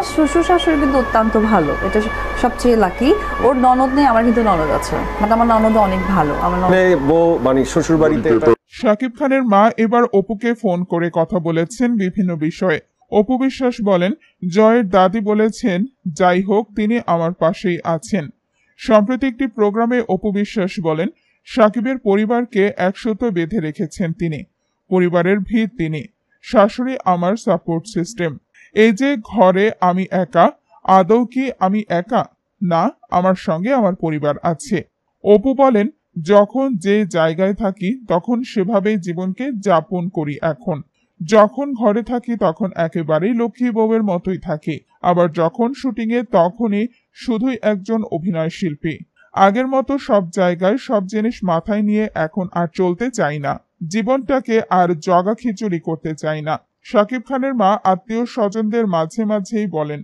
আমার শ্বশুর শাশুড়ি কিন্তু অত্যন্ত ভালো, এটা সবচেয়ে লাকি। ওর ননদ নেই, আমার কিন্তু ননদ আছে, মানে আমার ননদ অনেক ভালো। আমার বউ মানে শ্বশুর বাড়িতে। শাকিব খানের মা এবার অপুকে ফোন করে কথা বলেছেন বিভিন্ন বিষয়ে। অপু বিশ্বাস বলেন, জয়ের দাদি বলেছেন যাই হোক তিনি আমার পাশেই আছেন। সম্প্রতি একটি প্রোগ্রামে অপু বিশ্বাস বলেন, শাকিবের পরিবারকে একসূত্রে বেঁধে রেখেছেন তিনি। পরিবারের ভিত তিনি, শাশুড়ি আমার সাপোর্ট সিস্টেম। এই যে ঘরে আমি একা, আদৌ কি আমি একা? না, আমার সঙ্গে আমার পরিবার আছে। অপু বলেন, যখন যে জায়গায় থাকি তখন সেভাবেই জীবনকে যাপন করি। এখন যখন ঘরে থাকি তখন একেবারেই লক্ষ্মী বউয়ের মতোই থাকি, আবার যখন শুটিংয়ে তখনই শুধুই একজন অভিনয় শিল্পী। আগের মতো সব জায়গায় সব জিনিস মাথায় নিয়ে এখন আর চলতে চাই না, জীবনটাকে আর জগা খিচুড়ি করতে চাই না। শাকিব খানের মা আত্মীয় স্বজনদের মাঝে মাঝেই বলেন,